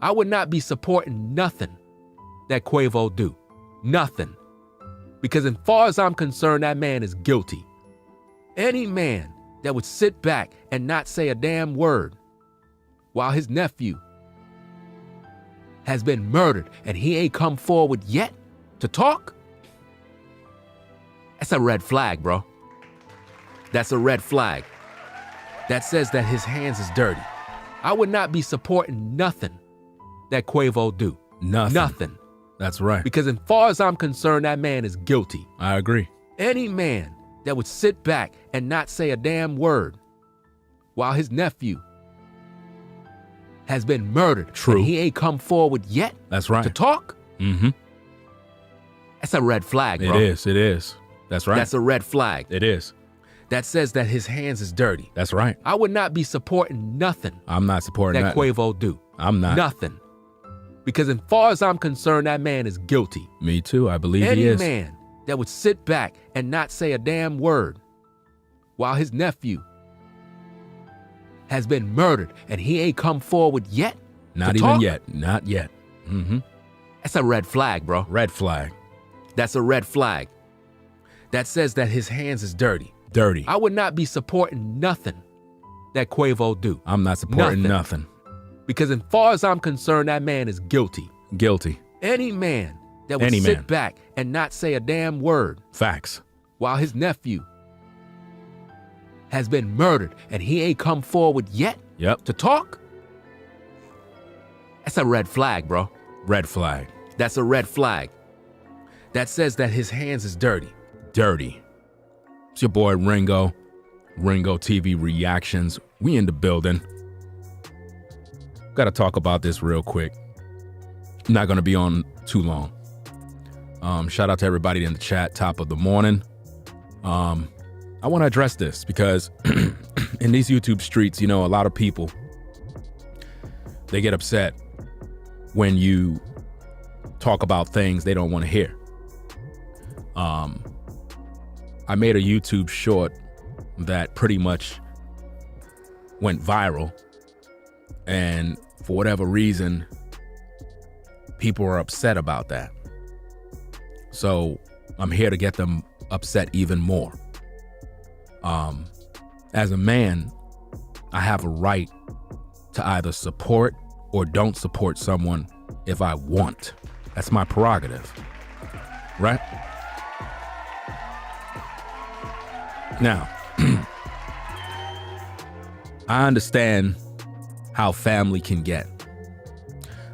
I would not be supporting nothing that Quavo do. Nothing. Because as far as I'm concerned, that man is guilty. Any man that would sit back and not say a damn word while his nephew has been murdered and he ain't come forward yet to talk, that's a red flag, bro. That's a red flag. That says that his hands is dirty. I would not be supporting nothing that Quavo do. Nothing. That's right. Because as far as I'm concerned, that man is guilty. I agree. Any man that would sit back and not say a damn word while his nephew has been murdered. True. And he ain't come forward yet. That's right. To talk. Mm-hmm. That's a red flag, bro. It is. That's right. That's a red flag. It is. That says that his hands is dirty. That's right. I would not be supporting nothing I'm not supporting that nothing. Quavo do. I'm not. Nothing. Because as far as I'm concerned, that man is guilty. Me too. I believe Any he is. man that would sit back and not say a damn word while his nephew has been murdered and he ain't come forward yet. Not to even talk? yet. Not yet. Mm-hmm. That's a red flag, bro. Red flag. That's a red flag. That says that his hands is dirty. Dirty. I would not be supporting nothing that Quavo do. I'm not supporting nothing. Because as far as I'm concerned, that man is guilty. Guilty. Any man that would sit back and not say a damn word Facts. while his nephew has been murdered and he ain't come forward yet Yep. to talk, that's a red flag, bro. Red flag. That's a red flag. That says that his hands is dirty. Dirty. It's your boy Ringo. Ringo TV Reactions. We in the building. Got to talk about this real quick. Not going to be on too long. Shout out to everybody in the chat, top of the morning. I want to address this because in these YouTube streets, a lot of people, they get upset when you talk about things they don't want to hear. I made a YouTube short that pretty much went viral, and for whatever reason, people are upset about that. So I'm here to get them upset even more. As a man, I have a right to either support or don't support someone if I want. That's my prerogative, right? Now, I understand how family can get.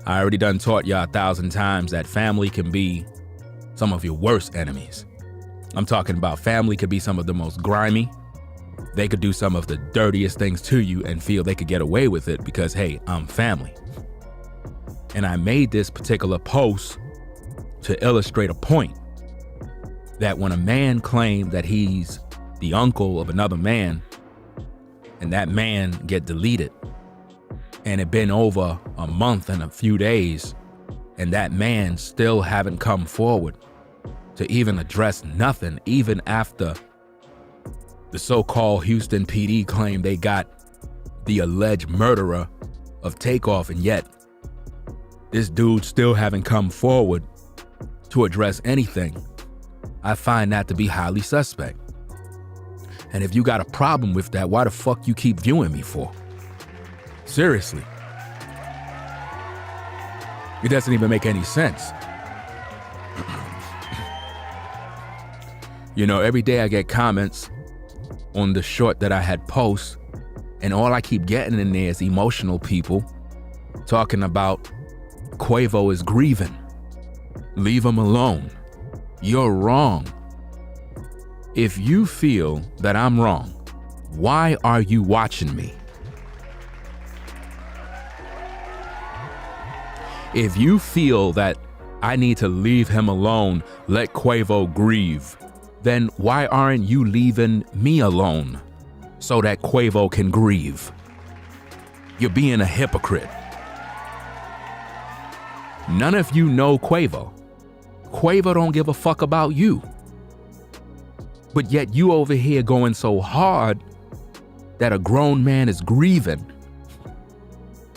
I already done taught y'all 1,000 times that family can be some of your worst enemies. I'm talking about family could be some of the most grimy. They could do some of the dirtiest things to you and feel they could get away with it because, hey, I'm family. And I made this particular post to illustrate a point that when a man claimed that he's the uncle of another man and that man get deleted and it been over a month and a few days and that man still haven't come forward to even address nothing, even after the so-called Houston PD claimed they got the alleged murderer of Takeoff, and yet this dude still haven't come forward to address anything. I find that to be highly suspect. And if you got a problem with that, why the fuck you keep viewing me for? Seriously. It doesn't even make any sense. Every day I get comments on the short that I had post, and all I keep getting in there is emotional people talking about Quavo is grieving. Leave him alone. You're wrong. If you feel that I'm wrong, why are you watching me? If you feel that I need to leave him alone, let Quavo grieve, then why aren't you leaving me alone so that Quavo can grieve? You're being a hypocrite. None of you know Quavo. Quavo don't give a fuck about you. But yet you over here going so hard that a grown man is grieving.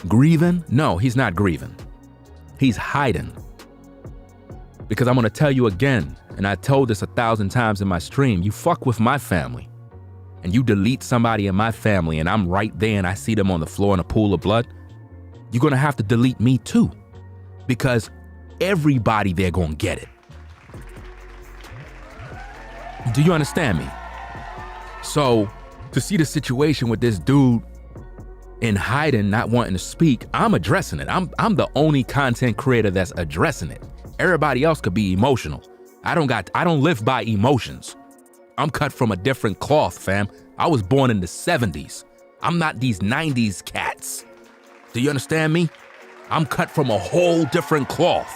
Grieving? No, he's not grieving. He's hiding. Because I'm going to tell you again, and I told this 1,000 times in my stream, you fuck with my family and you delete somebody in my family and I'm right there and I see them on the floor in a pool of blood, you're going to have to delete me too. Because everybody there going to get it. Do you understand me? So to see the situation with this dude in hiding, not wanting to speak, I'm addressing it. I'm the only content creator that's addressing it. Everybody else could be emotional. I don't live by emotions. I'm cut from a different cloth, fam. I was born in the 70s. I'm not these 90s cats. Do you understand me? I'm cut from a whole different cloth.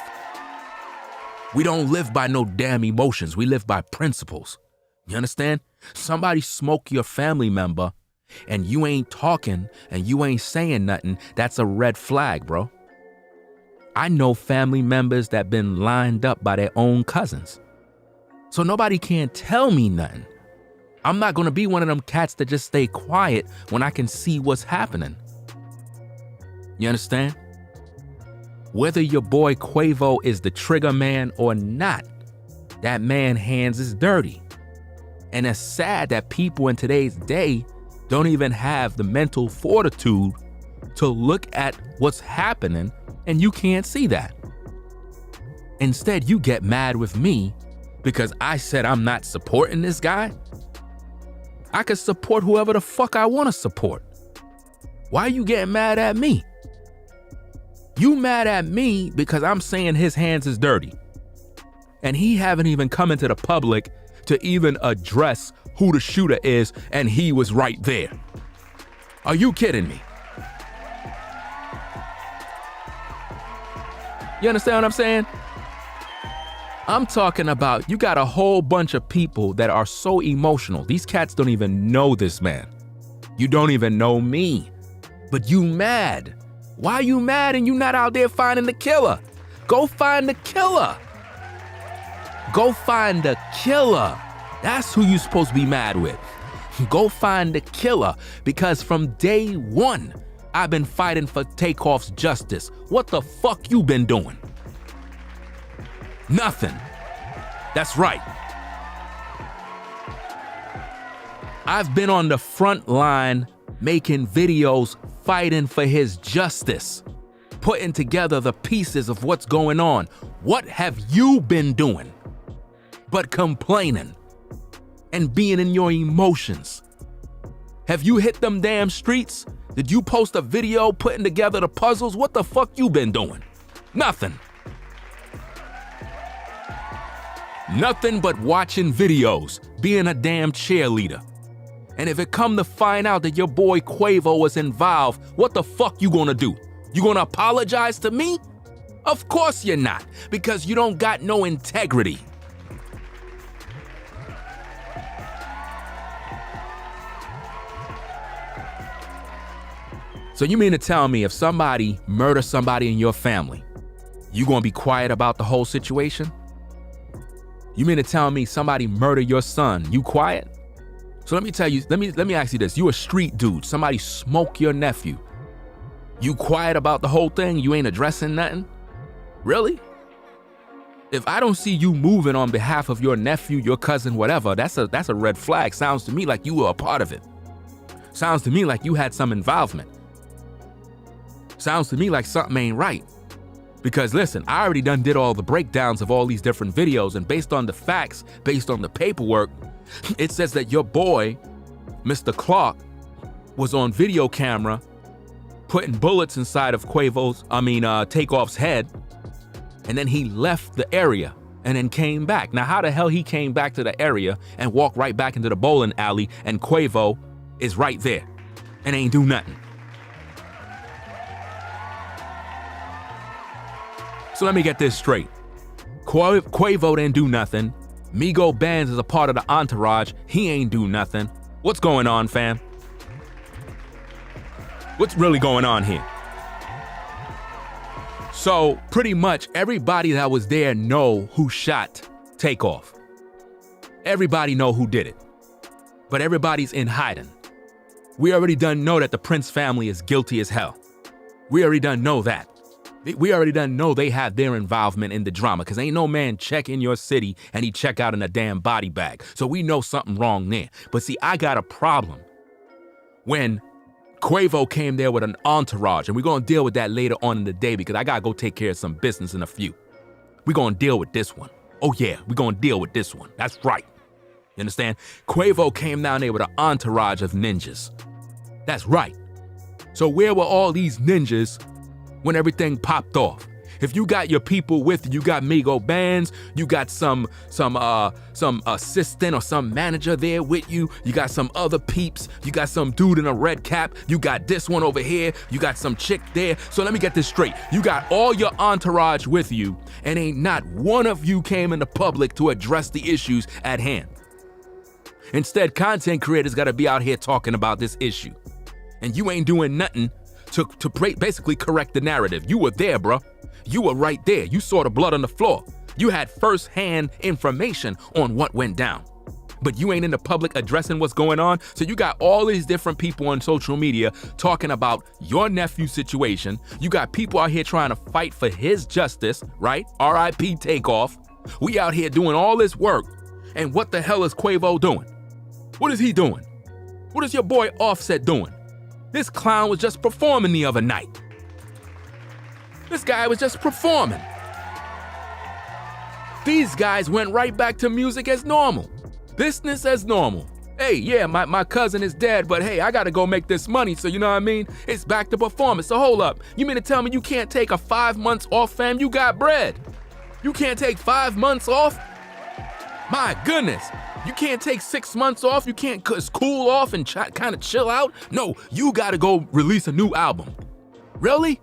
We don't live by no damn emotions. We live by principles. You understand? Somebody smoke your family member and you ain't talking and you ain't saying nothing. That's a red flag, bro. I know family members that been lined up by their own cousins. So nobody can tell me nothing. I'm not gonna be one of them cats that just stay quiet when I can see what's happening. You understand? Whether your boy Quavo is the trigger man or not, that man hands is dirty. And it's sad that people in today's day don't even have the mental fortitude to look at what's happening and you can't see that. Instead, you get mad with me because I said I'm not supporting this guy. I could support whoever the fuck I want to support. Why are you getting mad at me? You mad at me because I'm saying his hands is dirty. And he haven't even come into the public to even address who the shooter is and he was right there. Are you kidding me? You understand what I'm saying? I'm talking about you got a whole bunch of people that are so emotional. These cats don't even know this man. You don't even know me. But you mad. Why are you mad and you not out there finding the killer? Go find the killer. Go find the killer. That's who you're supposed to be mad with. Go find the killer, because from day one, I've been fighting for Takeoff's justice. What the fuck you been doing? Nothing. That's right. I've been on the front line making videos fighting for his justice, putting together the pieces of what's going on. What have you been doing but complaining and being in your emotions? Have you hit them damn streets? Did you post a video putting together the puzzles? What the fuck you been doing? Nothing. Nothing but watching videos, being a damn cheerleader. And if it come to find out that your boy Quavo was involved, what the fuck you gonna do? You gonna apologize to me? Of course you're not, because you don't got no integrity. So you mean to tell me if somebody murders somebody in your family, you gonna be quiet about the whole situation? You mean to tell me somebody murder your son, you quiet? So let me tell you, let me ask you this. You a street dude, somebody smoke your nephew. You quiet about the whole thing? You ain't addressing nothing? Really? If I don't see you moving on behalf of your nephew, your cousin, whatever, that's a red flag. Sounds to me like you were a part of it. Sounds to me like you had some involvement. Sounds to me like something ain't right. Because listen, I already did all the breakdowns of all these different videos, and based on the facts, based on the paperwork, it says that your boy, Mr. Clark, was on video camera putting bullets inside of Takeoff's head, and then he left the area and then came back. Now, how the hell he came back to the area and walked right back into the bowling alley and Quavo is right there and ain't do nothing? So let me get this straight. Quavo didn't do nothing. Migo Bands is a part of the entourage. He ain't do nothing. What's going on, fam? What's really going on here? So pretty much everybody that was there know who shot Takeoff. Everybody know who did it. But everybody's in hiding. We already done know that the Prince family is guilty as hell. We already done know that. We already done know they have their involvement in the drama, because ain't no man check in your city and he check out in a damn body bag. So we know something wrong there. But see, I got a problem when Quavo came there with an entourage, and we're going to deal with that later on in the day because I got to go take care of some business in a few. We're going to deal with this one. Oh yeah, we're going to deal with this one. That's right. You understand? Quavo came down there with an entourage of ninjas. That's right. So where were all these ninjas when everything popped off? If you got your people with you, you got Migo bands, you got some assistant or some manager there with you, you got some other peeps, you got some dude in a red cap, you got this one over here, you got some chick there. So let me get this straight. You got all your entourage with you, and ain't not one of you came into public to address the issues at hand. Instead, content creators gotta be out here talking about this issue. And you ain't doing nothing to basically correct the narrative. You were there, bro. You were right there. You saw the blood on the floor. You had first-hand information on what went down. But you ain't in the public addressing what's going on. So you got all these different people on social media talking about your nephew's situation. You got people out here trying to fight for his justice, right? R.I.P. Takeoff. We out here doing all this work. And what the hell is Quavo doing? What is he doing? What is your boy Offset doing? This clown was just performing the other night. This guy was just performing. These guys went right back to music as normal. Business as normal. Hey, yeah, my cousin is dead, but hey, I gotta go make this money, so you know what I mean? It's back to performance. So hold up. You mean to tell me you can't take a 5 months off, fam? You got bread. You can't take 5 months off? My goodness. You can't take 6 months off? You can't cool off and kind of chill out? No, you gotta go release a new album. Really?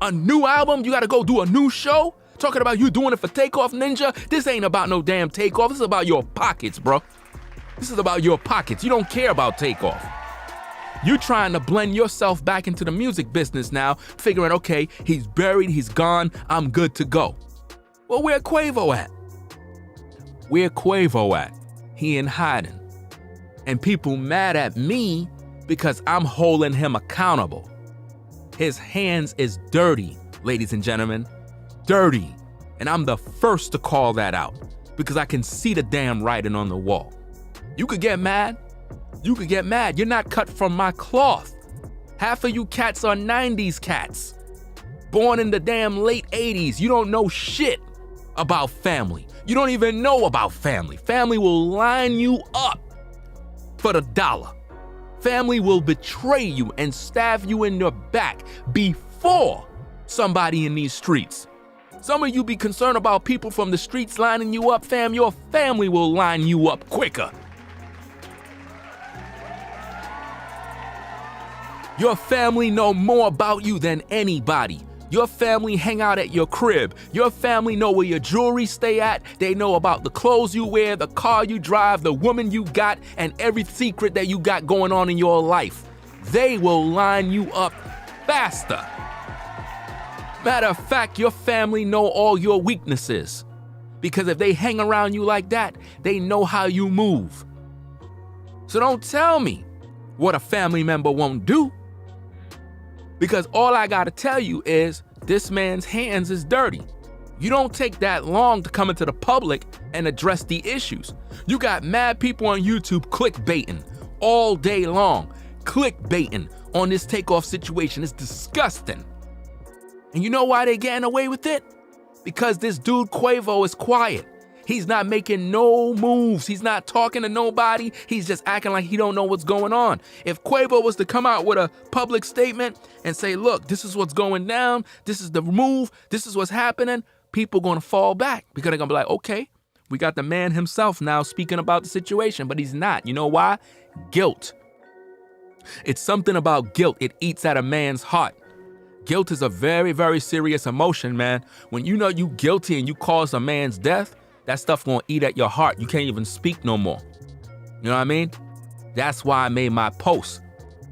A new album? You gotta go do a new show? Talking about you doing it for Takeoff, Ninja? This ain't about no damn Takeoff. This is about your pockets, bro. This is about your pockets. You don't care about Takeoff. You trying to blend yourself back into the music business now, figuring, okay, he's buried, he's gone, I'm good to go. Well, where Quavo at? Where Quavo at? He in hiding. And people mad at me because I'm holding him accountable. His hands is dirty, ladies and gentlemen. Dirty. And I'm the first to call that out because I can see the damn writing on the wall. You could get mad. You could get mad. You're not cut from my cloth. Half of you cats are 90s cats. Born in the damn late 80s. You don't know shit about family. You don't even know about family. Family will line you up for the dollar. Family will betray you and stab you in your back before somebody in these streets. Some of you be concerned about people from the streets lining you up, fam. Your family will line you up quicker. Your family know more about you than anybody. Your family hang out at your crib. Your family know where your jewelry stay at. They know about the clothes you wear, the car you drive, the woman you got, and every secret that you got going on in your life. They will line you up faster. Matter of fact, your family know all your weaknesses. Because if they hang around you like that, they know how you move. So don't tell me what a family member won't do. Because all I gotta tell you is this man's hands is dirty. You don't take that long to come into the public and address the issues. You got mad people on YouTube clickbaiting all day long. Clickbaiting on this Takeoff situation. It's disgusting. And you know why they getting away with it? Because this dude Quavo is quiet. He's not making no moves. He's not talking to nobody. He's just acting like he don't know what's going on. If Quavo was to come out with a public statement and say, look, this is what's going down. This is the move. This is what's happening. People going to fall back because they're going to be like, okay, we got the man himself now speaking about the situation, but he's not. You know why? Guilt. It's something about guilt. It eats at a man's heart. Guilt is a very, very serious emotion, man. When you know you guilty and you cause a man's death, that stuff gonna eat at your heart. You can't even speak no more. You know what I mean? That's why I made my post.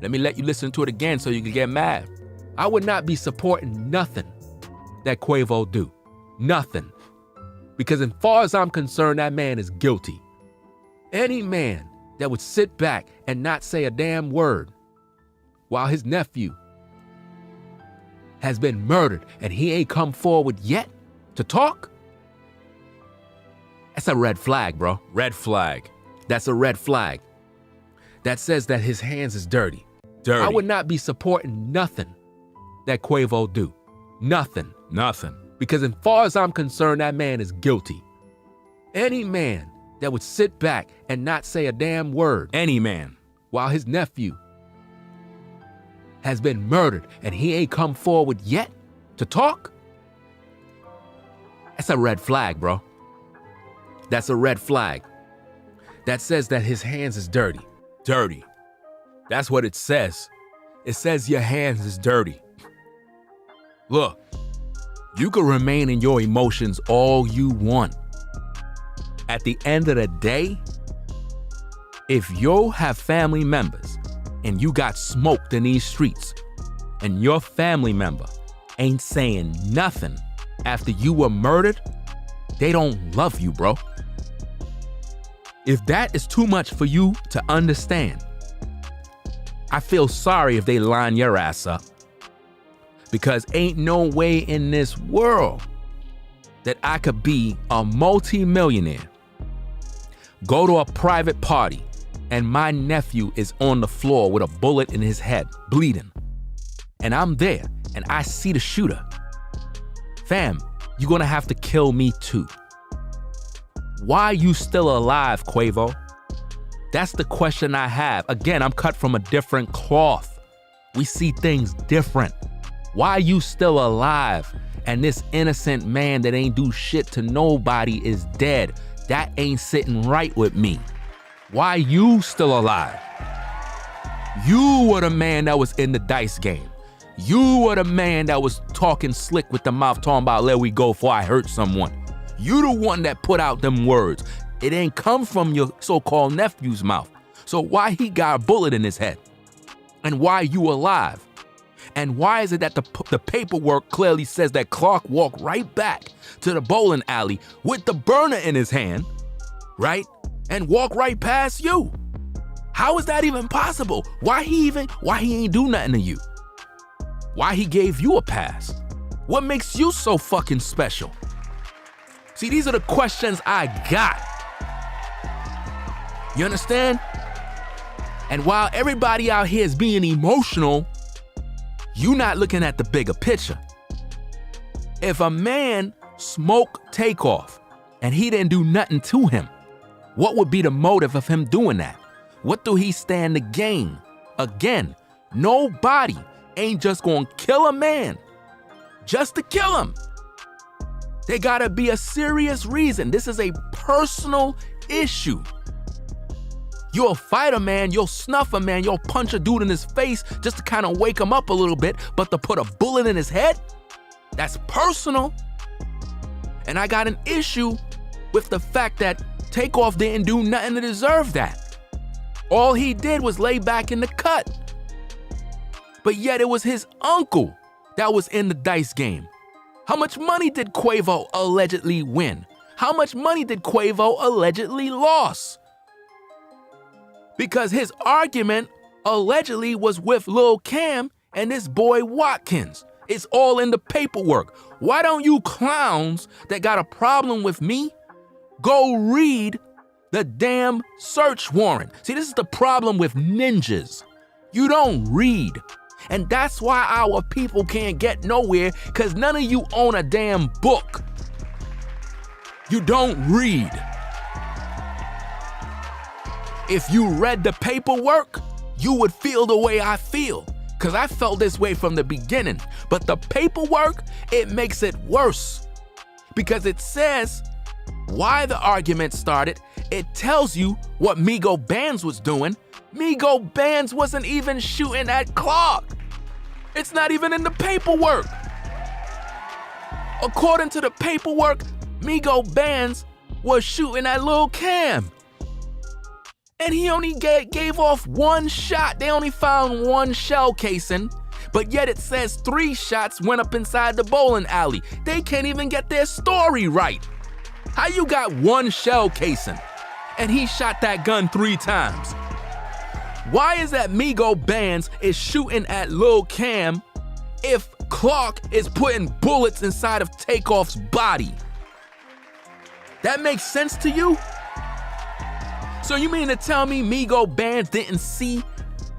Let me let you listen to it again so you can get mad. I would not be supporting nothing that Quavo do. Nothing. Because as far as I'm concerned, that man is guilty. Any man that would sit back and not say a damn word while his nephew has been murdered and he ain't come forward yet to talk? That's a red flag, bro. Red flag. That's a red flag. That says that his hands is dirty. Dirty. I would not be supporting nothing that Quavo do. Nothing. Nothing. Because as far as I'm concerned, that man is guilty. Any man that would sit back and not say a damn word. Any man. While his nephew has been murdered and he ain't come forward yet to talk? That's a red flag, bro. That's a red flag. That says that his hands is dirty. Dirty. That's what it says. It says your hands is dirty. Look, you can remain in your emotions all you want. At the end of the day, if you have family members and you got smoked in these streets and your family member ain't saying nothing after you were murdered, they don't love you, bro. If that is too much for you to understand, I feel sorry if they line your ass up. Because ain't no way in this world that I could be a multi-millionaire, go to a private party, and my nephew is on the floor with a bullet in his head, bleeding. And I'm there, and I see the shooter. Fam, you're gonna have to kill me too. Why are you still alive, Quavo? That's the question I have. Again, I'm cut from a different cloth. We see things different. Why are you still alive? And this innocent man that ain't do shit to nobody is dead. That ain't sitting right with me. Why you still alive? You were the man that was in the dice game. You were the man that was talking slick with the mouth, talking about let we go before I hurt someone. You the one that put out them words. It ain't come from your so-called nephew's mouth. So why he got a bullet in his head? And why you alive? And why is it that the paperwork clearly says that Clark walked right back to the bowling alley with the burner in his hand, right? And walked right past you? How is that even possible? Why he ain't do nothing to you? Why he gave you a pass? What makes you so fucking special? See, these are the questions I got. You understand? And while everybody out here is being emotional, you not looking at the bigger picture. If a man smoked Takeoff and he didn't do nothing to him, what would be the motive of him doing that? What do he stand to gain? Again, nobody ain't just gonna kill a man just to kill him. There gotta be a serious reason. This is a personal issue. You'll fight a man, you'll snuff a man, you'll punch a dude in his face just to kind of wake him up a little bit, but to put a bullet in his head? That's personal. And I got an issue with the fact that Takeoff didn't do nothing to deserve that. All he did was lay back in the cut. But yet it was his uncle that was in the dice game. How much money did Quavo allegedly win? How much money did Quavo allegedly lose? Because his argument allegedly was with Lil Cam and this boy Watkins. It's all in the paperwork. Why don't you clowns that got a problem with me go read the damn search warrant? See, this is the problem with ninjas. You don't read. And that's why our people can't get nowhere, because none of you own a damn book. You don't read. If you read the paperwork, you would feel the way I feel, because I felt this way from the beginning. But the paperwork, it makes it worse, because it says why the argument started. It tells you what Migo Bands was doing. Migo Bands wasn't even shooting at Clark. It's not even in the paperwork. According to the paperwork, Migo Bands was shooting at Lil Cam. And he only gave off one shot. They only found one shell casing, but yet it says 3 shots went up inside the bowling alley. They can't even get their story right. How you got 1 shell casing and he shot that gun 3 times? Why is that Migo Bands is shooting at Lil Cam if Clark is putting bullets inside of Takeoff's body. That makes sense to you? So you mean to tell me Migo Bands didn't see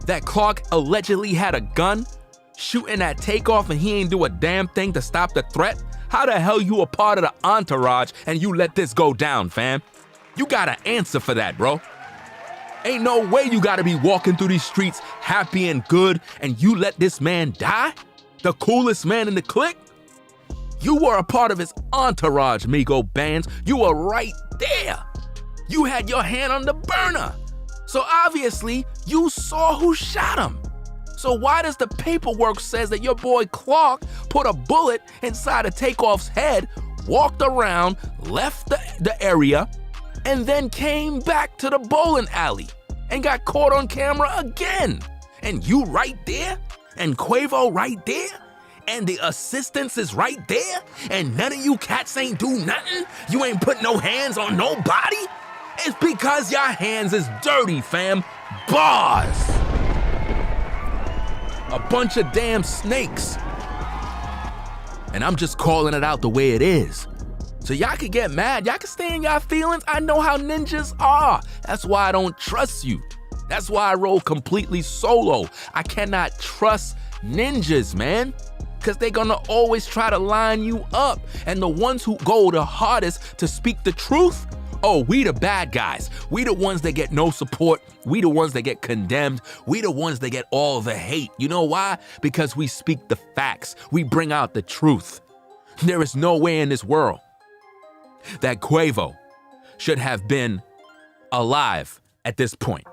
that Clark allegedly had a gun shooting at Takeoff and he ain't do a damn thing to stop the threat? How the hell you a part of the entourage and you let this go down, fam? You gotta answer for that, bro. Ain't no way you gotta be walking through these streets happy and good and you let this man die? The coolest man in the clique? You were a part of his entourage, Migo Bands. You were right there. You had your hand on the burner. So obviously, you saw who shot him. So why does the paperwork says that your boy Clark put a bullet inside of Takeoff's head, walked around, left the area, and then came back to the bowling alley and got caught on camera again? And you right there? And Quavo right there? And the assistants is right there? And none of you cats ain't do nothing? You ain't put no hands on nobody? It's because your hands is dirty, fam. Bars. A bunch of damn snakes. And I'm just calling it out the way it is. So y'all can get mad. Y'all can stay in y'all feelings. I know how ninjas are. That's why I don't trust you. That's why I roll completely solo. I cannot trust ninjas, man. Because they're gonna always try to line you up. And the ones who go the hardest to speak the truth, oh, we the bad guys. We the ones that get no support. We the ones that get condemned. We the ones that get all the hate. You know why? Because we speak the facts. We bring out the truth. There is no way in this world that Quavo should have been alive at this point.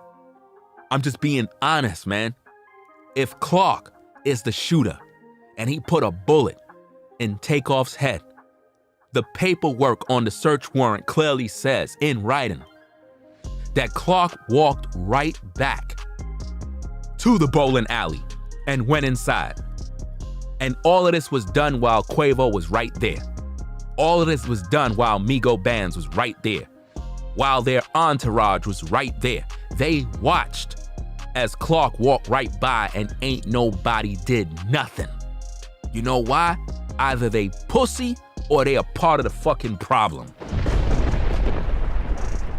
I'm just being honest, man. If Clark is the shooter and he put a bullet in Takeoff's head, the paperwork on the search warrant clearly says in writing that Clark walked right back to the bowling alley and went inside. And all of this was done while Quavo was right there. All of this was done while Migo Bands was right there. While their entourage was right there. They watched as Clark walked right by and ain't nobody did nothing. You know why? Either they pussy or they are part of the fucking problem.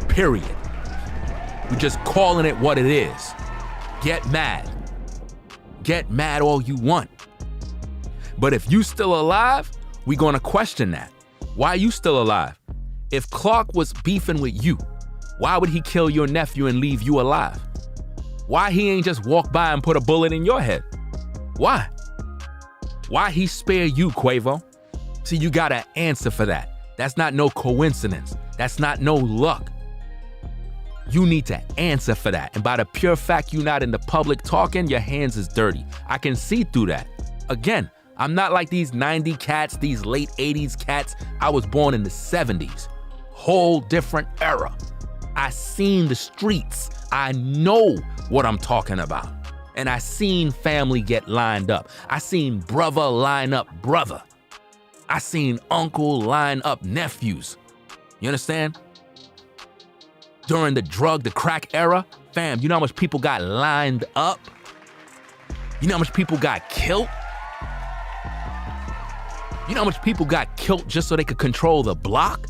Period. We're just calling it what it is. Get mad. Get mad all you want. But if you still alive, we gonna question that. Why are you still alive? If Clark was beefing with you, why would he kill your nephew and leave you alive? Why he ain't just walk by and put a bullet in your head? Why? Why he spare you, Quavo? See, you gotta answer for that. That's not no coincidence. That's not no luck. You need to answer for that. And by the pure fact you're not in the public talking, your hands is dirty. I can see through that. Again, I'm not like these 90 cats, these late 80s cats. I was born in the 70s. Whole different era. I seen the streets. I know what I'm talking about. And I seen family get lined up. I seen brother line up brother. I seen uncle line up nephews. You understand? During the crack era, fam, you know how much people got lined up? You know how much people got killed? You know how much people got killed just so they could control the block?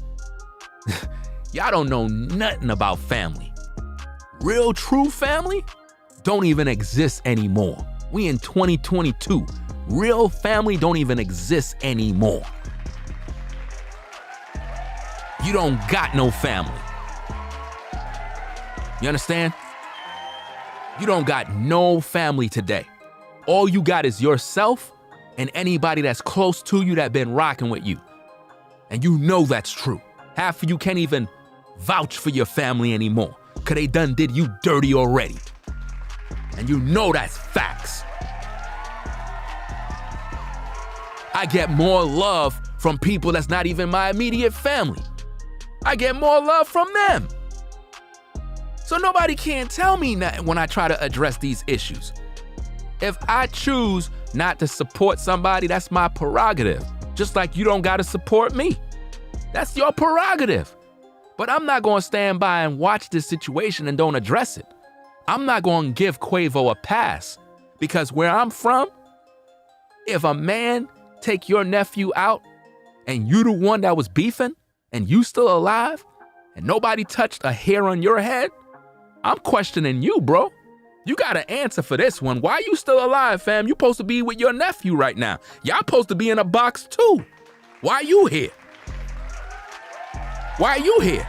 Y'all don't know nothing about family. Real true family don't even exist anymore. We in 2022. Real family don't even exist anymore. You don't got no family. You understand? You don't got no family today. All you got is yourself and anybody that's close to you that been rocking with you. And you know that's true. Half of you can't even vouch for your family anymore, because they done did you dirty already. And you know that's facts. I get more love from people that's not even my immediate family. I get more love from them. So nobody can tell me nothing when I try to address these issues. If I choose not to support somebody, that's my prerogative. Just like you don't gotta support me. That's your prerogative. But I'm not gonna stand by and watch this situation and don't address it. I'm not gonna give Quavo a pass, because where I'm from, If a man take your nephew out and you the one that was beefing and you still alive and nobody touched a hair on your head, I'm questioning you, bro. You got to answer for this one. Why you still alive, fam? You supposed to be with your nephew right now. Y'all supposed to be in a box too. Why you here? Why you here?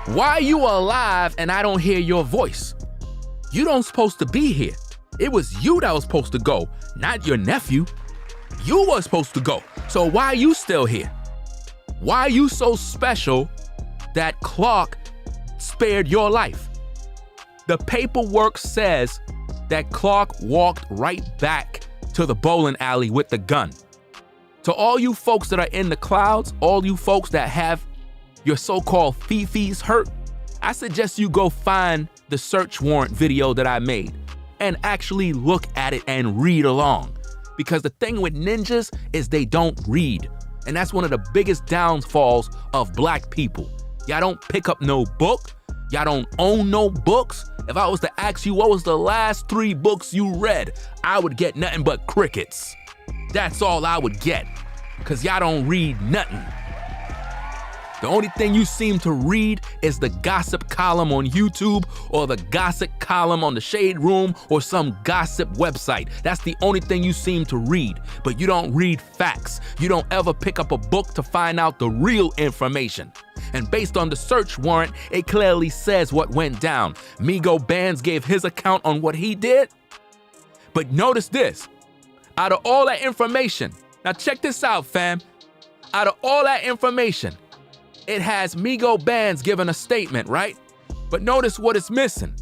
Why you alive and I don't hear your voice? You don't supposed to be here. It was you that was supposed to go, not your nephew. You was supposed to go. So why you still here? Why you so special that Clark spared your life? The paperwork says that Clark walked right back to the bowling alley with the gun. To all you folks that are in the clouds, all you folks that have your so-called fifis hurt, I suggest you go find the search warrant video that I made and actually look at it and read along. Because the thing with ninjas is they don't read. And that's one of the biggest downfalls of black people. Y'all don't pick up no book. Y'all don't own no books. If I was to ask you what was the last 3 books you read, I would get nothing but crickets. That's all I would get, because y'all don't read nothing. The only thing you seem to read is the gossip column on YouTube or the gossip column on the Shade Room or some gossip website. That's the only thing you seem to read, but you don't read facts. You don't ever pick up a book to find out the real information. And based on the search warrant, it clearly says what went down. Migo Bands gave his account on what he did. But notice this, out of all that information, now check this out, fam. Out of all that information, it has Migo Bands giving a statement, right? But notice what it's missing.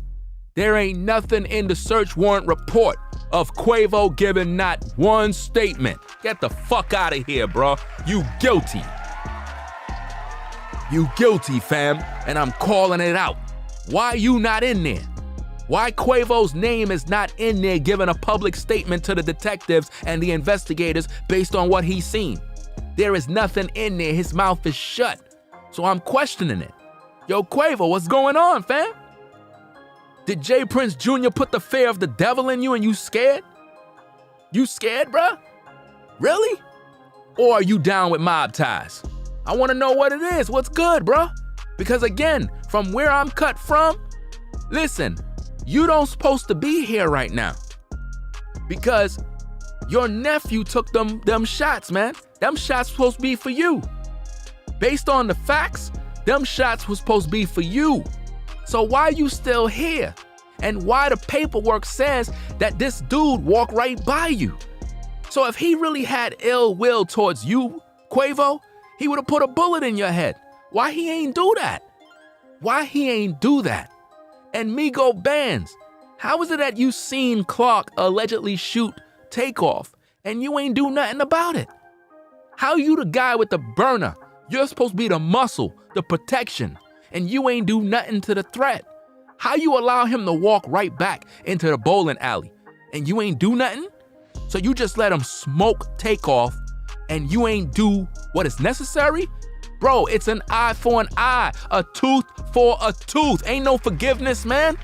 There ain't nothing in the search warrant report of Quavo giving not one statement. Get the fuck out of here, bro. You guilty. You guilty, fam, and I'm calling it out. Why you not in there? Why Quavo's name is not in there giving a public statement to the detectives and the investigators based on what he's seen? There is nothing in there. His mouth is shut. So I'm questioning it. Yo, Quavo, what's going on, fam? Did J. Prince Jr. put the fear of the devil in you and you scared? You scared, bruh? Really? Or are you down with mob ties? I want to know what it is. What's good, bruh? Because again, from where I'm cut from, listen, you don't supposed to be here right now. Because your nephew took them shots, man. Them shots supposed to be for you. Based on the facts, them shots was supposed to be for you. So why you still here? And why the paperwork says that this dude walked right by you? So if he really had ill will towards you, Quavo, he would have put a bullet in your head. Why he ain't do that? Why he ain't do that? And Migo Bands, how is it that you seen Clark allegedly shoot Takeoff and you ain't do nothing about it? How you the guy with the burner? You're supposed to be the muscle, the protection, and you ain't do nothing to the threat. How you allow him to walk right back into the bowling alley and you ain't do nothing? So you just let him smoke Takeoff and you ain't do what is necessary? Bro, it's an eye for an eye, a tooth for a tooth. Ain't no forgiveness, man.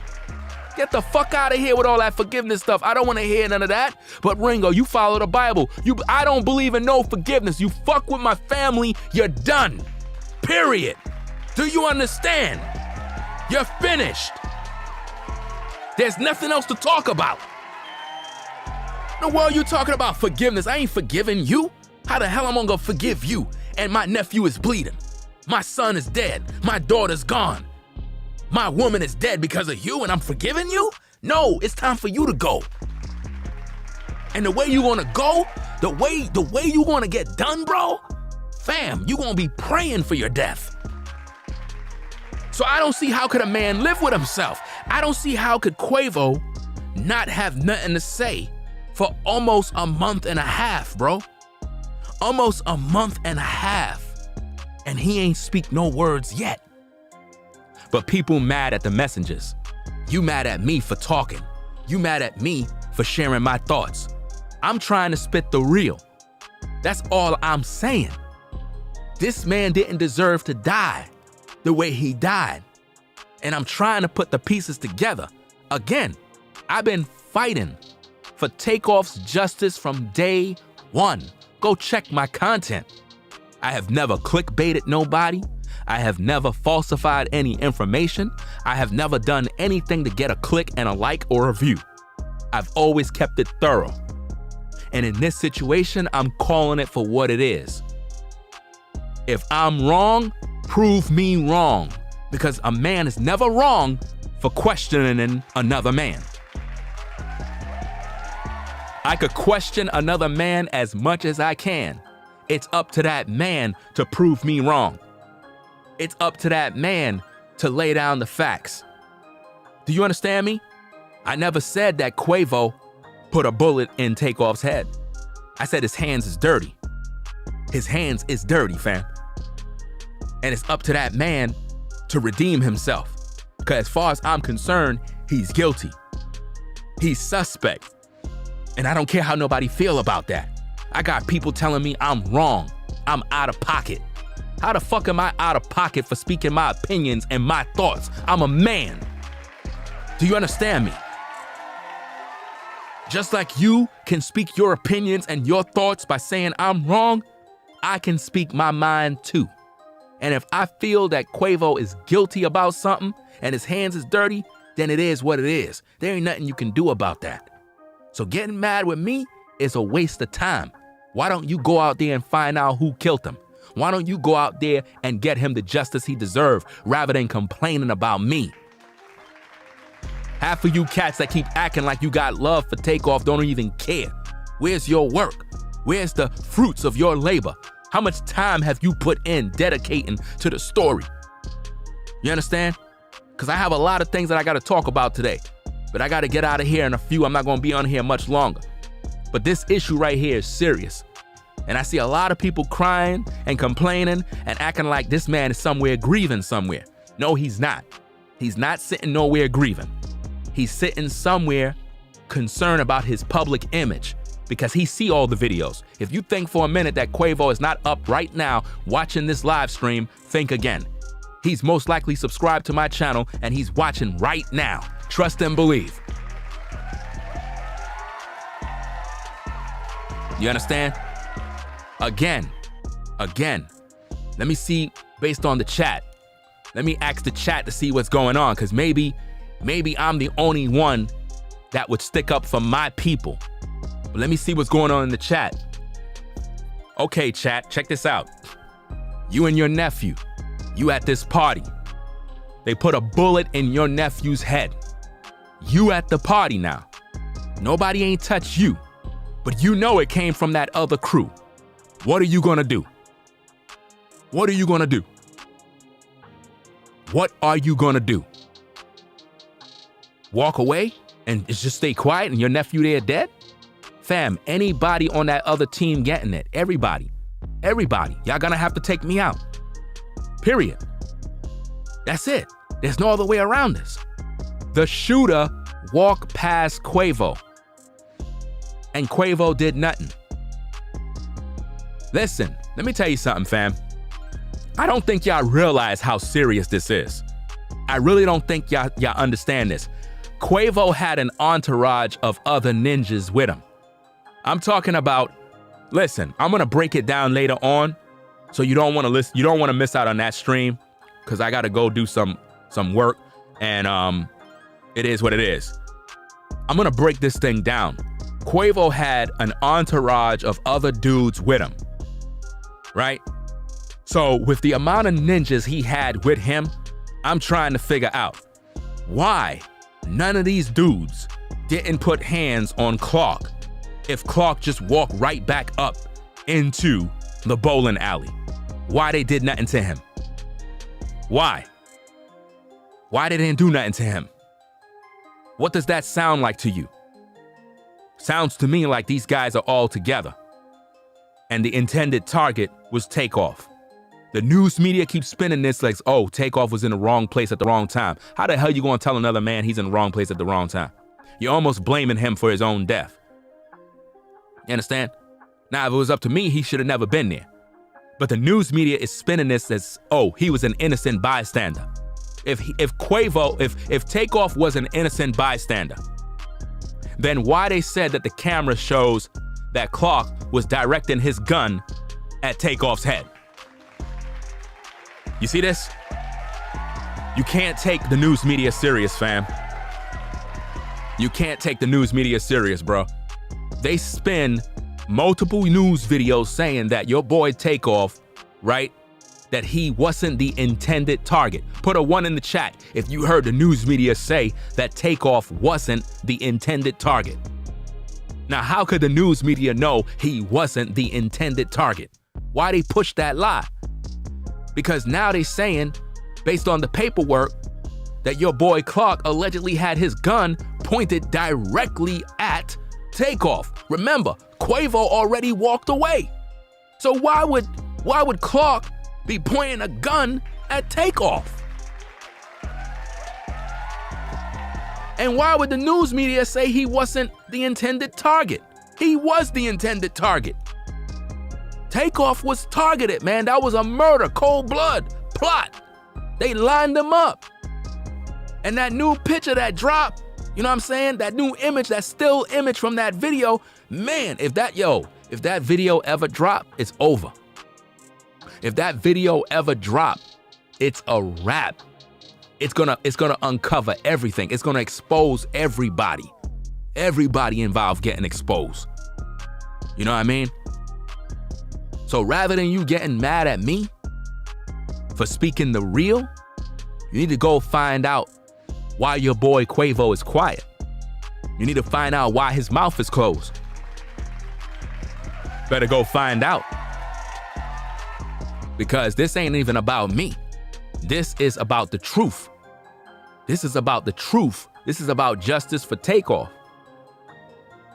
Get the fuck out of here with all that forgiveness stuff. I don't want to hear none of that. But Ringo, you follow the Bible. I don't believe in no forgiveness. You fuck with my family, you're done. Period. Do you understand? You're finished. There's nothing else to talk about. The world you talking about forgiveness? I ain't forgiving you. How the hell am I gonna forgive you? And my nephew is bleeding. My son is dead. My daughter's gone. My woman is dead because of you and I'm forgiving you? No, it's time for you to go. And the way you gonna go, the way you gonna get done, bro, fam, you gonna be praying for your death. So I don't see how could a man live with himself. I don't see how could Quavo not have nothing to say for almost a month and a half, bro. Almost a month and a half. And he ain't speak no words yet. But people mad at the messengers. You mad at me for talking. You mad at me for sharing my thoughts. I'm trying to spit the real. That's all I'm saying. This man didn't deserve to die the way he died. And I'm trying to put the pieces together. Again, I've been fighting for Takeoff's justice from day one. Go check my content. I have never clickbaited nobody. I have never falsified any information. I have never done anything to get a click and a like or a view. I've always kept it thorough. And in this situation, I'm calling it for what it is. If I'm wrong, prove me wrong, because a man is never wrong for questioning another man. I could question another man as much as I can. It's up to that man to prove me wrong. It's up to that man to lay down the facts. Do you understand me? I never said that Quavo put a bullet in Takeoff's head. I said his hands is dirty. His hands is dirty, fam. And it's up to that man to redeem himself. Because as far as I'm concerned, he's guilty. He's suspect. And I don't care how nobody feel about that. I got people telling me I'm wrong. I'm out of pocket. How the fuck am I out of pocket for speaking my opinions and my thoughts? I'm a man. Do you understand me? Just like you can speak your opinions and your thoughts by saying I'm wrong, I can speak my mind too. And if I feel that Quavo is guilty about something and his hands is dirty, then it is what it is. There ain't nothing you can do about that. So getting mad with me is a waste of time. Why don't you go out there and find out who killed him? Why don't you go out there and get him the justice he deserves rather than complaining about me? Half of you cats that keep acting like you got love for Takeoff don't even care. Where's your work? Where's the fruits of your labor? How much time have you put in dedicating to the story? You understand? Because I have a lot of things that I got to talk about today. But I got to get out of here in a few. I'm not going to be on here much longer. But this issue right here is serious. And I see a lot of people crying and complaining and acting like this man is somewhere grieving somewhere. No, he's not. He's not sitting nowhere grieving. He's sitting somewhere concerned about his public image because he see all the videos. If you think for a minute that Quavo is not up right now watching this live stream, think again. He's most likely subscribed to my channel and he's watching right now. Trust and believe. You understand? Again, let me see based on the chat. Let me ask the chat to see what's going on, because maybe I'm the only one that would stick up for my people. But let me see what's going on in the chat. Okay, chat, check this out. You and your nephew, you at this party. They put a bullet in your nephew's head. You at the party now. Nobody ain't touched you, but you know it came from that other crew. What are you gonna do? What are you gonna do? What are you gonna do? Walk away and just stay quiet and your nephew there dead? Fam, anybody on that other team getting it. Everybody. Y'all gonna have to take me out. Period. That's it. There's no other way around this. The shooter walked past Quavo, and Quavo did nothing. Listen, let me tell you something, fam. I don't think y'all realize how serious this is. I really don't think y'all understand this. Quavo had an entourage of other ninjas with him. I'm talking about, listen, I'm gonna break it down later on, so you don't want to listen. You don't want to miss out on that stream, because I gotta go do some work, and it is what it is. I'm gonna break this thing down. Quavo had an entourage of other dudes with him, right? So with the amount of ninjas he had with him, I'm trying to figure out why none of these dudes didn't put hands on Clark if Clark just walked right back up into the bowling alley. Why they did nothing to him? Why? Why they didn't do nothing to him? What does that sound like to you? Sounds to me like these guys are all together, and the intended target was Takeoff. The news media keeps spinning this like, oh, Takeoff was in the wrong place at the wrong time. How the hell you gonna tell another man he's in the wrong place at the wrong time? You're almost blaming him for his own death. You understand? Now, if it was up to me, he should have never been there. But the news media is spinning this as, oh, he was an innocent bystander. If Takeoff was an innocent bystander, then why they said that the camera shows that Clark was directing his gun at Takeoff's head. You see this? You can't take the news media serious, fam. You can't take the news media serious, bro. They spin multiple news videos saying that your boy Takeoff, right, that he wasn't the intended target. Put a 1 in the chat if you heard the news media say that Takeoff wasn't the intended target. Now, how could the news media know he wasn't the intended target? Why they push that lie? Because now they saying, based on the paperwork, that your boy Clark allegedly had his gun pointed directly at Takeoff. Remember, Quavo already walked away. So why would Clark be pointing a gun at Takeoff? And why would the news media say he wasn't the intended target? He was the intended target. Takeoff was targeted, man. That was a murder, cold blood plot. They lined him up. And that new picture that dropped, you know what I'm saying? That new image, that still image from that video, man, if that video ever drop, it's over. If that video ever drop, it's a wrap. It's gonna uncover everything. It's gonna expose everybody. Everybody involved getting exposed. You know what I mean? So rather than you getting mad at me for speaking the real, you need to go find out why your boy Quavo is quiet. You need to find out why his mouth is closed. Better go find out. Because this ain't even about me. This is about the truth. This is about the truth. This is about justice for Takeoff.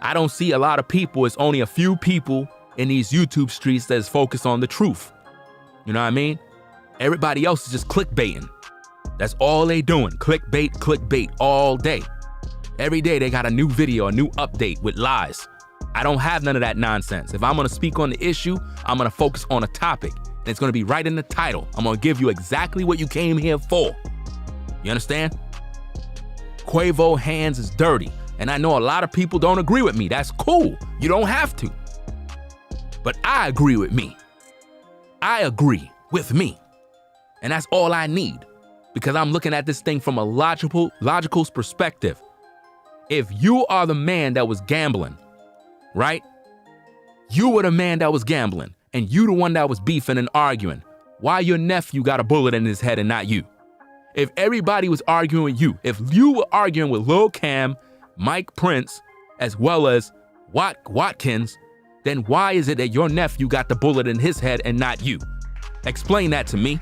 I don't see a lot of people. It's only a few people in these YouTube streets that is focused on the truth. You know what I mean? Everybody else is just clickbaiting. That's all they doing. Clickbait all day. Every day they got a new video, a new update with lies. I don't have none of that nonsense. If I'm gonna speak on the issue, I'm gonna focus on a topic. And it's gonna be right in the title. I'm gonna give you exactly what you came here for. You understand? Quavo hands is dirty. And I know a lot of people don't agree with me. That's cool. You don't have to. But I agree with me. I agree with me. And that's all I need. Because I'm looking at this thing from a logical perspective. If you are the man that was gambling, right? You were the man that was gambling, and you the one that was beefing and arguing. Why your nephew got a bullet in his head and not you? If everybody was arguing with you, if you were arguing with Lil Cam, Mike Prince, as well as Watkins, then why is it that your nephew got the bullet in his head and not you? Explain that to me.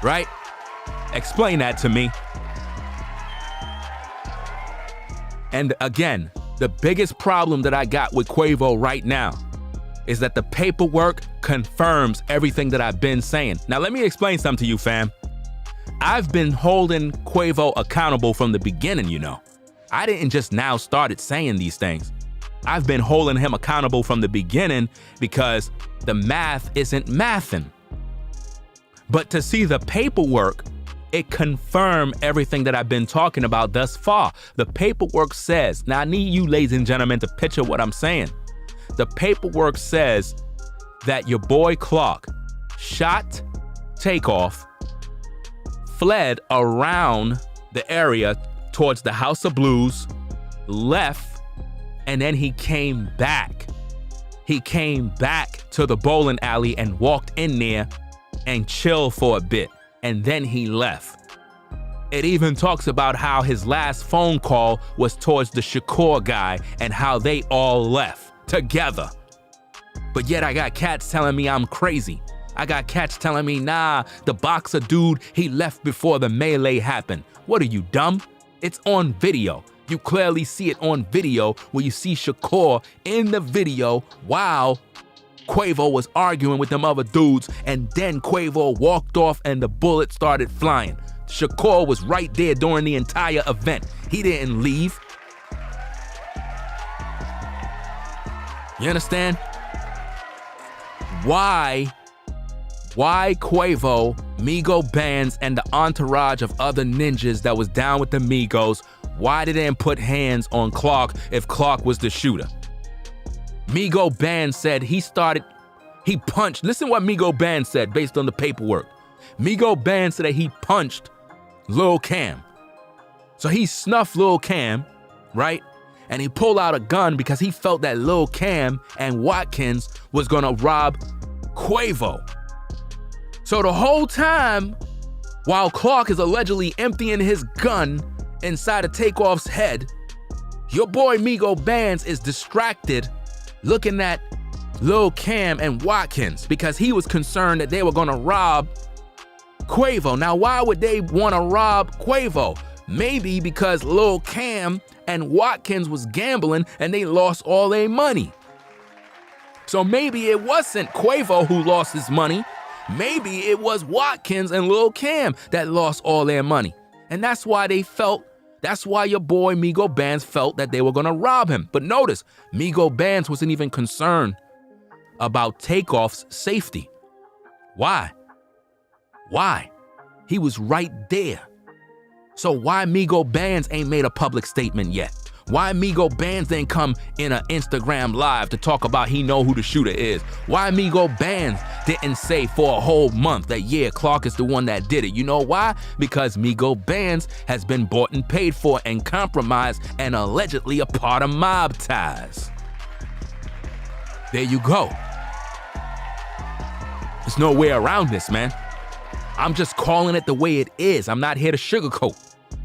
Right? Explain that to me. And again, the biggest problem that I got with Quavo right now is that the paperwork confirms everything that I've been saying. Now, let me explain something to you, fam. I've been holding Quavo accountable from the beginning, you know. I didn't just now started saying these things. I've been holding him accountable from the beginning because the math isn't mathing. But to see the paperwork, it confirmed everything that I've been talking about thus far. The paperwork says, now I need you ladies and gentlemen to picture what I'm saying. The paperwork says that your boy Clark shot Takeoff, fled around the area towards the House of Blues, left, and then he came back. He came back to the bowling alley and walked in there and chilled for a bit, and then he left. It even talks about how his last phone call was towards the Shakur guy and how they all left together. But yet I got cats telling me I'm crazy. I got cats telling me, nah, the boxer dude, he left before the melee happened. What are you, dumb? It's on video. You clearly see it on video where you see Shakur in the video while Quavo was arguing with them other dudes, and then Quavo walked off and the bullet started flying. Shakur was right there during the entire event. He didn't leave. You understand? Why Quavo Migo bands and the entourage of other ninjas that was down with the Migos, why they didn't put hands on Clark if Clark was the shooter? Migo Band said he punched, listen what Migo Band said based on the paperwork. Migo Band said that he punched Lil Cam. So he snuffed Lil Cam, right? And he pulled out a gun because he felt that Lil Cam and Watkins was gonna rob Quavo. So the whole time, while Clark is allegedly emptying his gun inside of Takeoff's head, your boy Migo Bands is distracted looking at Lil Cam and Watkins because he was concerned that they were gonna rob Quavo. Now, why would they wanna rob Quavo? Maybe because Lil Cam and Watkins was gambling and they lost all their money. So maybe it wasn't Quavo who lost his money. Maybe it was Watkins and Lil Cam that lost all their money. And that's why your boy Migo Bands felt that they were gonna rob him. But notice, Migo Bands wasn't even concerned about Takeoff's safety. Why? He was right there. So why Migo Bands ain't made a public statement yet? Why Migo Bands didn't come in an Instagram live to talk about he know who the shooter is? Why Migo Bands didn't say for a whole month that, yeah, Clark is the one that did it? You know why? Because Migo Bands has been bought and paid for and compromised and allegedly a part of mob ties. There you go. There's no way around this, man. I'm just calling it the way it is. I'm not here to sugarcoat.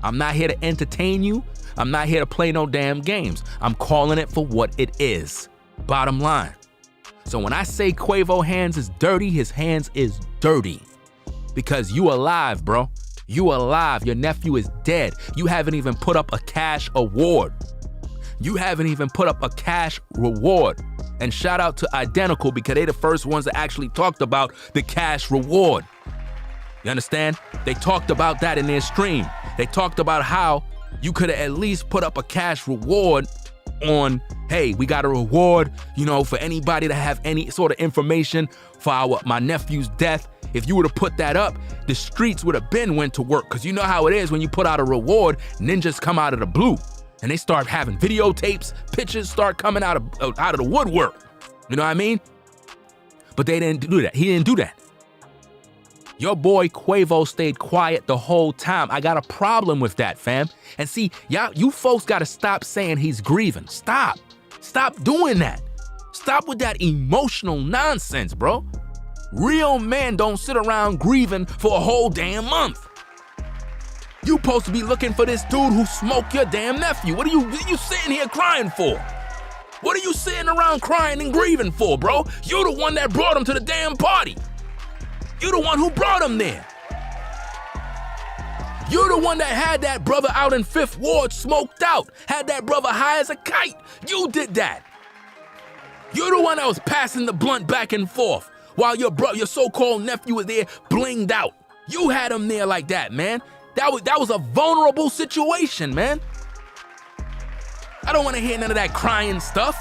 I'm not here to entertain you. I'm not here to play no damn games. I'm calling it for what it is. Bottom line. So when I say Quavo hands is dirty, his hands is dirty. Because you alive, bro. You alive. Your nephew is dead. You haven't even put up a cash award. You haven't even put up a cash reward. And shout out to Identical because they the first ones that actually talked about the cash reward. You understand? They talked about that in their stream. They talked about how you could have at least put up a cash reward on, hey, we got a reward, for anybody to have any sort of information for my nephew's death. If you would have put that up, the streets would have went to work. Because you know how it is when you put out a reward, ninjas come out of the blue. And they start having videotapes, pictures start coming out of the woodwork. You know what I mean? But they didn't do that. He didn't do that. Your boy Quavo stayed quiet the whole time. I got a problem with that, fam. And see, you folks gotta stop saying he's grieving. Stop doing that. Stop with that emotional nonsense, bro. Real men don't sit around grieving for a whole damn month. You supposed to be looking for this dude who smoked your damn nephew. What are you sitting here crying for? What are you sitting around crying and grieving for, bro? You're the one that brought him to the damn party. You're the one who brought him there. You're the one that had that brother out in 5th Ward smoked out, had that brother high as a kite. You did that. You're the one that was passing the blunt back and forth while your so-called nephew was there blinged out. You had him there like that, man. That was a vulnerable situation, man. I don't want to hear none of that crying stuff.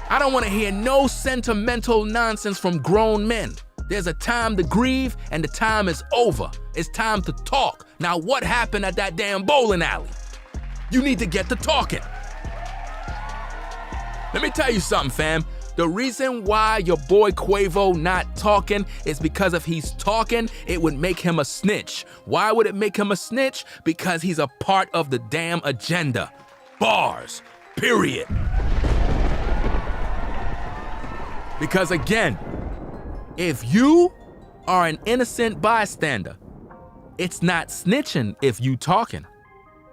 I don't want to hear no sentimental nonsense from grown men. There's a time to grieve and the time is over. It's time to talk. Now what happened at that damn bowling alley? You need to get to talking. Let me tell you something, fam. The reason why your boy Quavo not talking is because if he's talking, it would make him a snitch. Why would it make him a snitch? Because he's a part of the damn agenda. Bars. Period. Because again, if you are an innocent bystander, it's not snitching if you talking.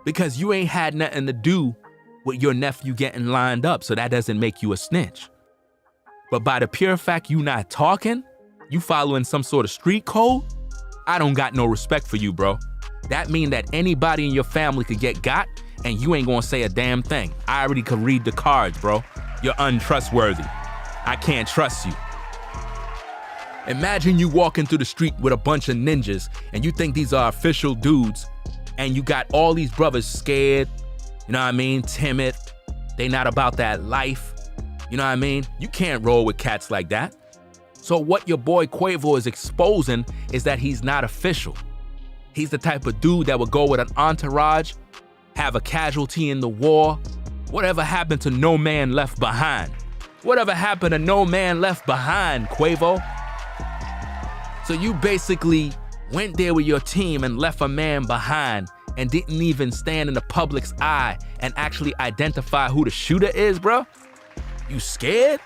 Because you ain't had nothing to do with your nephew getting lined up, so that doesn't make you a snitch. But by the pure fact you not talking, you following some sort of street code, I don't got no respect for you, bro. That mean that anybody in your family could get got and you ain't gonna say a damn thing. I already could read the cards, bro. You're untrustworthy. I can't trust you. Imagine you walking through the street with a bunch of ninjas and you think these are official dudes and you got all these brothers scared, you know what I mean, timid, they not about that life, you know what I mean? You can't roll with cats like that. So what your boy Quavo is exposing is that he's not official. He's the type of dude that would go with an entourage, have a casualty in the war. Whatever happened to No Man Left Behind? Whatever happened to No Man Left Behind, Quavo? So you basically went there with your team and left a man behind and didn't even stand in the public's eye and actually identify who the shooter is, bro? You scared?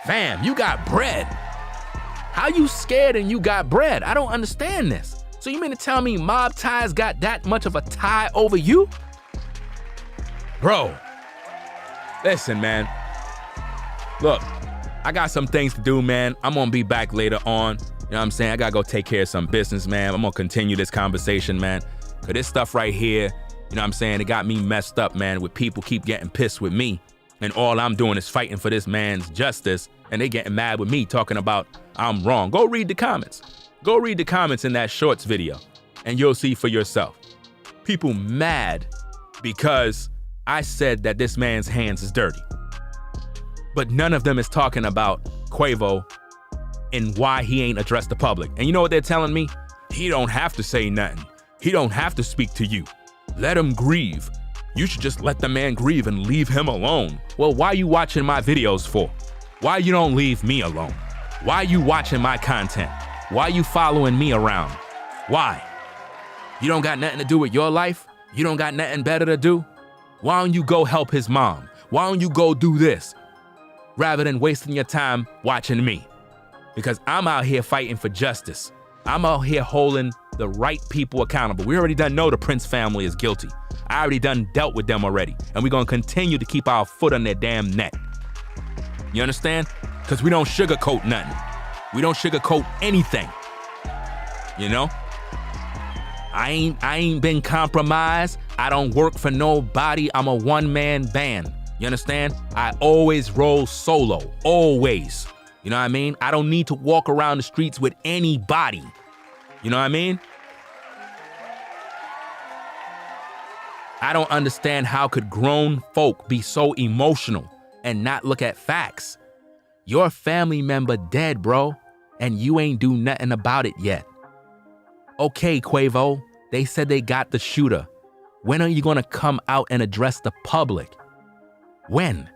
Fam, you got bread. How you scared and you got bread? I don't understand this. So you mean to tell me mob ties got that much of a tie over you? Bro, listen, man. Look, I got some things to do, man. I'm gonna be back later on. You know what I'm saying? I gotta go take care of some business, man. I'm gonna continue this conversation, man. Cause this stuff right here, you know what I'm saying? It got me messed up, man, with people keep getting pissed with me. And all I'm doing is fighting for this man's justice. And they getting mad with me talking about I'm wrong. Go read the comments. Go read the comments in that shorts video and you'll see for yourself. People mad because I said that this man's hands is dirty. But none of them is talking about Quavo and why he ain't addressed the public. And you know what they're telling me? He don't have to say nothing. He don't have to speak to you. Let him grieve. You should just let the man grieve and leave him alone. Well, why you watching my videos for? Why you don't leave me alone? Why you watching my content? Why you following me around? Why? You don't got nothing to do with your life? You don't got nothing better to do? Why don't you go help his mom? Why don't you go do this? Rather than wasting your time watching me. Because I'm out here fighting for justice. I'm out here holding the right people accountable. We already done know the Prince family is guilty. I already done dealt with them already. And we're gonna continue to keep our foot on their damn neck. You understand? Because we don't sugarcoat nothing. We don't sugarcoat anything. You know? I ain't been compromised. I don't work for nobody. I'm a one-man band. You understand? I always roll solo. Always. You know what I mean? I don't need to walk around the streets with anybody. You know what I mean? I don't understand how could grown folk be so emotional and not look at facts. Your family member dead, bro, and you ain't do nothing about it yet. Okay, Quavo, they said they got the shooter. When are you gonna come out and address the public? When?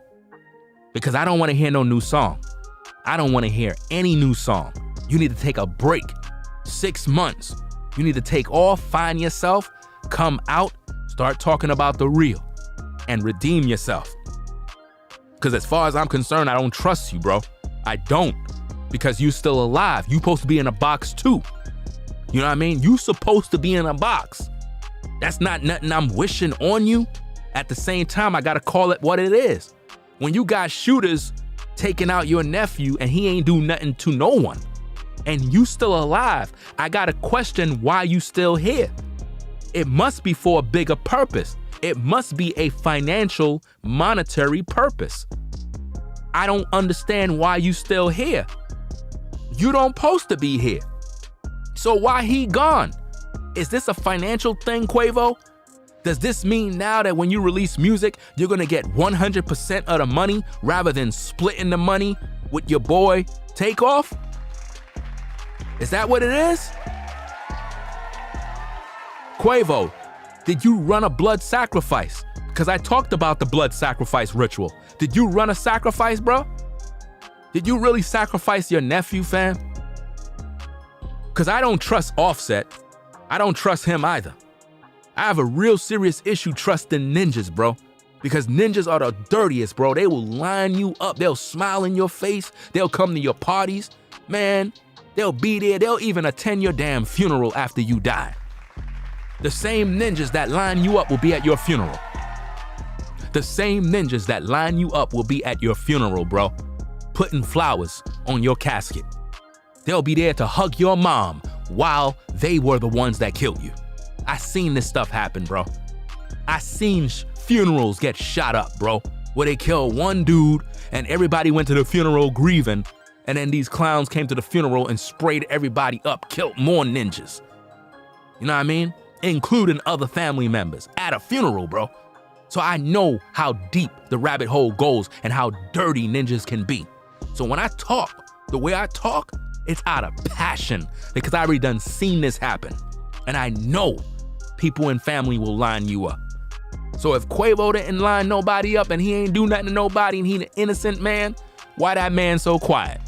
Because I don't wanna hear no new song. I don't wanna hear any new song. You need to take a break. 6 months. You need to take off, find yourself, come out, start talking about the real, and redeem yourself. Because as far as I'm concerned, I don't trust you, bro. I don't. Because you still alive. You supposed to be in a box too. You know what I mean? You supposed to be in a box. That's not nothing I'm wishing on you. At the same time, I gotta call it what it is. When you got shooters taking out your nephew and he ain't do nothing to no one, and you still alive, I gotta question why you still here. It must be for a bigger purpose. It must be a financial, monetary purpose. I don't understand why you still here. You don't supposed to be here. So why he gone? Is this a financial thing, Quavo? Does this mean now that when you release music, you're gonna get 100% of the money rather than splitting the money with your boy Takeoff? Is that what it is? Quavo, did you run a blood sacrifice? Because I talked about the blood sacrifice ritual. Did you run a sacrifice, bro? Did you really sacrifice your nephew, fam? Because I don't trust Offset. I don't trust him either. I have a real serious issue trusting ninjas, bro. Because ninjas are the dirtiest, bro. They will line you up. They'll smile in your face. They'll come to your parties. Man, they'll be there. They'll even attend your damn funeral after you die. The same ninjas that line you up will be at your funeral. The same ninjas that line you up will be at your funeral, bro. Putting flowers on your casket. They'll be there to hug your mom while they were the ones that killed you. I seen this stuff happen, bro. I seen funerals get shot up, bro, where they kill one dude and everybody went to the funeral grieving, and then these clowns came to the funeral and sprayed everybody up, killed more ninjas. You know what I mean? Including other family members at a funeral, bro. So I know how deep the rabbit hole goes and how dirty ninjas can be. So when I talk The way I talk, it's out of passion because I already done seen this happen. And I know people in family will line you up. So if Quavo didn't line nobody up and he ain't do nothing to nobody and he an innocent man, why that man so quiet?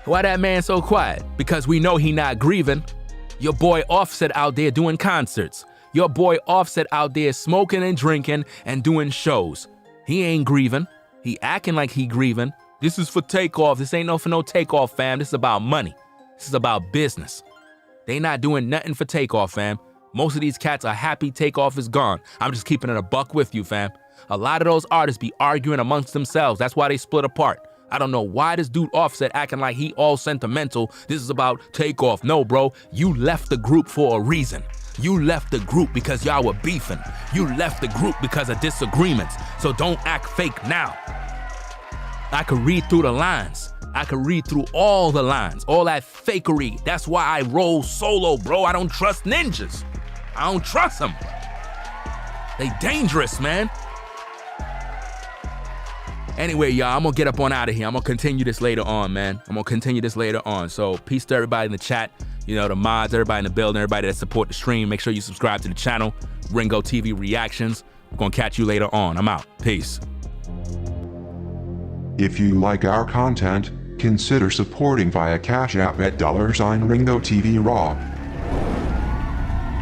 Why that man so quiet? Because we know he not grieving. Your boy Offset out there doing concerts. Your boy Offset out there smoking and drinking and doing shows. He ain't grieving. He acting like he grieving. This is for takeoff. This ain't no for no takeoff, fam. This is about money. This is about business. They not doing nothing for takeoff, fam. Most of these cats are happy takeoff is gone. I'm just keeping it a buck with you, fam. A lot of those artists be arguing amongst themselves. That's why they split apart. I don't know why this dude Offset acting like he all sentimental. This is about takeoff. No, bro, you left the group for a reason. You left the group because y'all were beefing. You left the group because of disagreements. So don't act fake now. I could read through the lines. I could read through all the lines, all that fakery. That's why I roll solo, bro. I don't trust ninjas. I don't trust them. They dangerous, man. Anyway, y'all, I'm gonna get up on out of here. I'm gonna continue this later on, man. So peace to everybody in the chat, the mods, everybody in the building, everybody that support the stream. Make sure you subscribe to the channel, Ringo TV Reactions. We're gonna catch you later on. I'm out. Peace. If you like our content, consider supporting via Cash App at $Ringo TV Raw.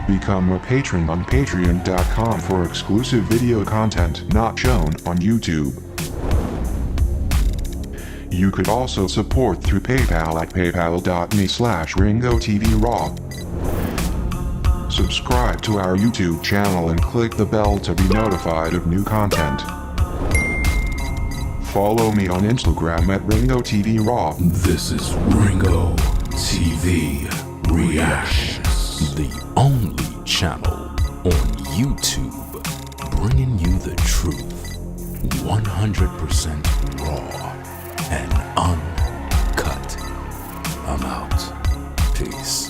Become a patron on patreon.com for exclusive video content not shown on YouTube. You could also support through PayPal at paypal.me/Ringo TV Raw. Subscribe to our YouTube channel and click the bell to be notified of new content. Follow me on Instagram at Ringo TV Raw. This is Ringo TV Reactions, the only channel on YouTube bringing you the truth 100% raw and uncut. I'm out. Peace.